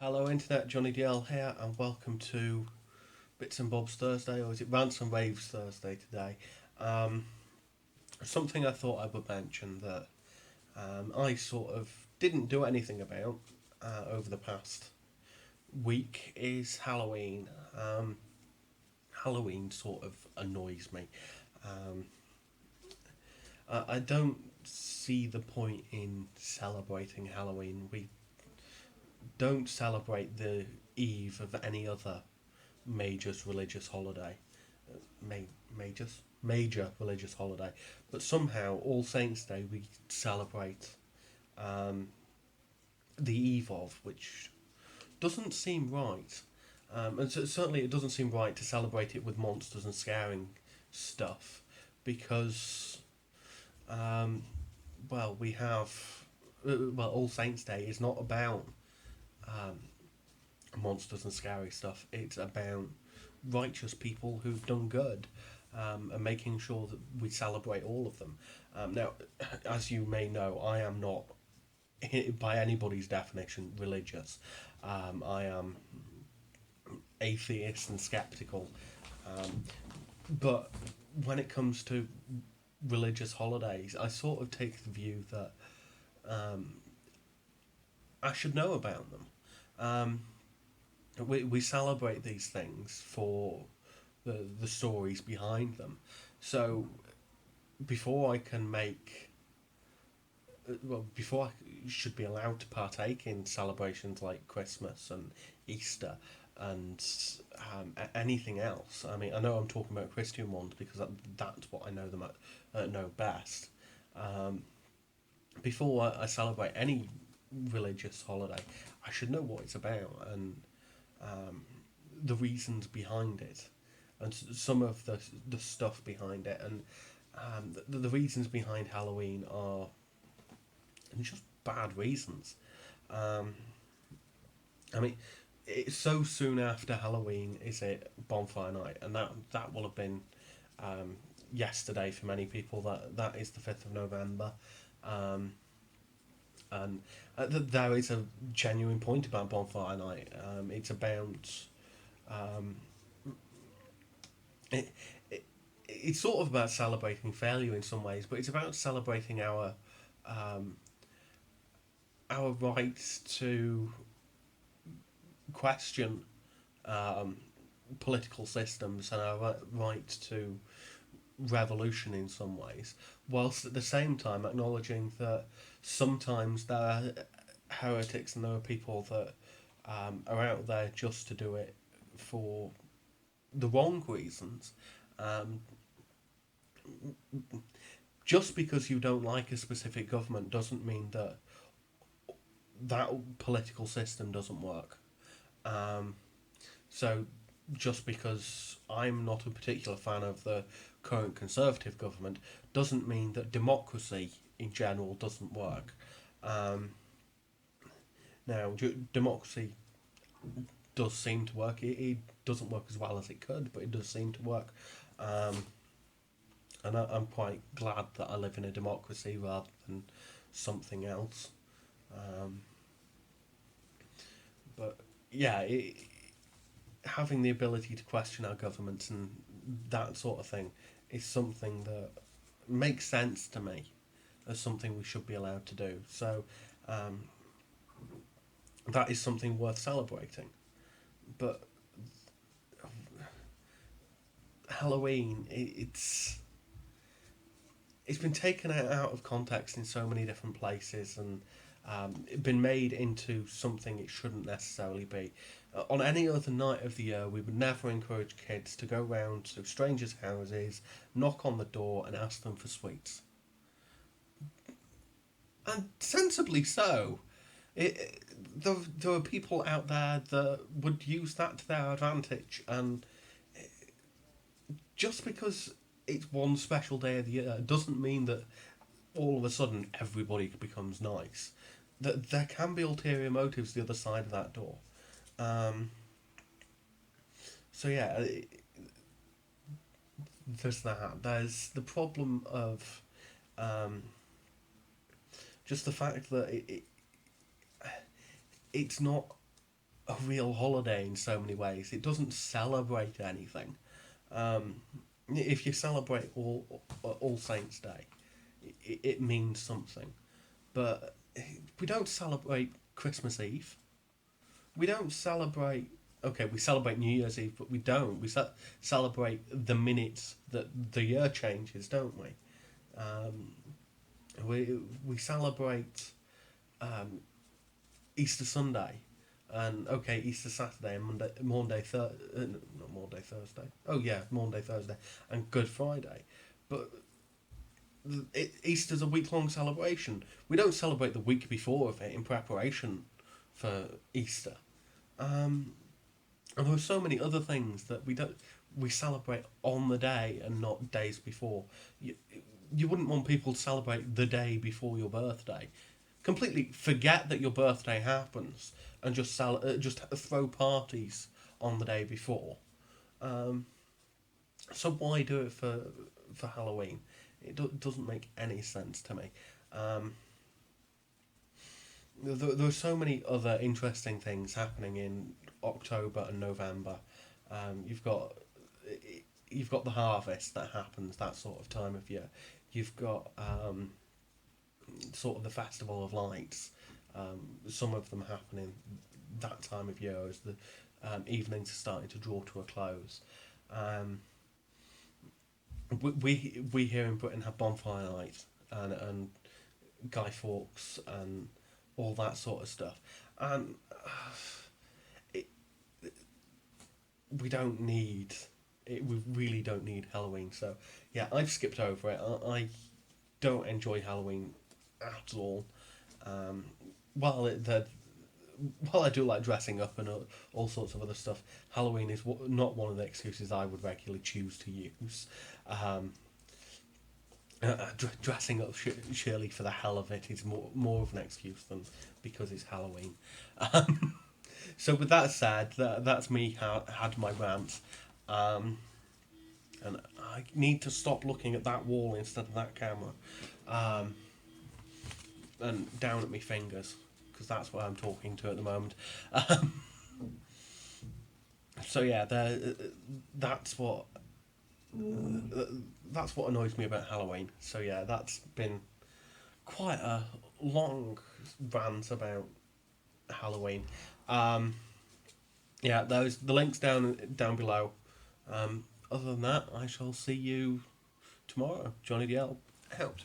Hello, Internet. Johnny DL here, and welcome to Bits and Bobs Thursday, or is it Rants and Raves Thursday today? Um, Something I thought I would mention that I sort of didn't do anything about over the past week is Halloween. Halloween sort of annoys me. Um, I don't see the point in celebrating Halloween. We don't celebrate the eve of any other major religious holiday, major religious holiday, but somehow All Saints Day we celebrate um, the eve of, which doesn't seem right. And so certainly it doesn't seem right to celebrate it with monsters and scaring stuff, because um, we have All Saints Day is not about um, monsters and scary stuff. It's about righteous people who've done good, and making sure that we celebrate all of them. Now, as you may know, I am not, by anybody's definition, religious. I am atheist and skeptical. Um, but when it comes to religious holidays, I sort of take the view that um, I should know about them. Um, we celebrate these things for the stories behind them. So before I can make, before I should be allowed to partake in celebrations like Christmas and Easter and anything else. I mean, I know I'm talking about Christian ones because that's what I know them know best. Um, Before I celebrate any religious holiday, I should know what it's about and um, the reasons behind it, and some of the stuff behind it, and the reasons behind Halloween are just bad reasons. Um, I mean, it's so soon after Halloween is it bonfire night, and that will have been um, yesterday for many people. That is the 5th of November. Um, and there is a genuine point about bonfire night. It's about um, it, it, it's sort of about celebrating failure in some ways, but it's about celebrating um, our rights to question um, political systems and our right to revolution in some ways, whilst at the same time acknowledging that sometimes there are heretics and there are people that are out there just to do it for the wrong reasons. Um, just because you don't like a specific government doesn't mean that that political system doesn't work. Um, so just because I'm not a particular fan of the current Conservative government doesn't mean that democracy in general doesn't work. Um, Now, democracy does seem to work. It doesn't work as well as it could, but it does seem to work. Um, and I'm quite glad that I live in a democracy rather than something else. Um, but yeah, having the ability to question our governments and that sort of thing is something that makes sense to me as something we should be allowed to do. So um, that is something worth celebrating. But Halloween, it's been taken out of context in so many different places and been made into something it shouldn't necessarily be. On any other night of the year, we would never encourage kids to go round to strangers' houses, knock on the door, and ask them for sweets. And sensibly so. There are people out there that would use that to their advantage, and just because it's one special day of the year doesn't mean that all of a sudden everybody becomes nice. That there can be ulterior motives the other side of that door. Um, so yeah, there's that. There's the problem of um, just the fact that it's not. a real holiday in so many ways. It doesn't celebrate anything. Um, if you celebrate All Saints Day, it means something. But we don't celebrate Christmas Eve. We don't celebrate. Okay, we celebrate New Year's Eve, but we don't. We celebrate the minutes that the year changes, don't we? Um, we celebrate um, Easter Sunday, and okay, Easter Saturday and not Monday Thursday. Oh yeah, Monday Thursday and Good Friday, but Easter's a week long celebration. We don't celebrate the week before of it in preparation for Easter. Um, and there are so many other things that we celebrate on the day and not days before. You, you wouldn't want people to celebrate the day before your birthday. Completely forget that your birthday happens and just throw parties on the day before. Um, so why do it for Halloween? Doesn't make any sense to me. Um, there are so many other interesting things happening in October and November. You've got the harvest that happens that sort of time of year. You've got sort of the Festival of Lights. Some of them happening that time of year as the evenings are starting to draw to a close. Um, we here in Britain have bonfire night and Guy Fawkes and all that sort of stuff, and it, we don't need it. We really don't need Halloween. So yeah, I've skipped over it. I don't enjoy Halloween at all. Um, while it, the while I do like dressing up and all sorts of other stuff, Halloween is not one of the excuses I would regularly choose to use. Um, Dressing up surely for the hell of it is more of an excuse than because it's Halloween. Um, so with that said, that's me had my rant, um, and I need to stop looking at that wall instead of that camera, um, and down at my fingers because that's what I'm talking to at the moment. Um, so yeah, that's what that's what annoys me about Halloween. So yeah, that's been quite a long rant about Halloween. Um, yeah, those the links down below. Other than that, I shall see you tomorrow. Johnny DL out.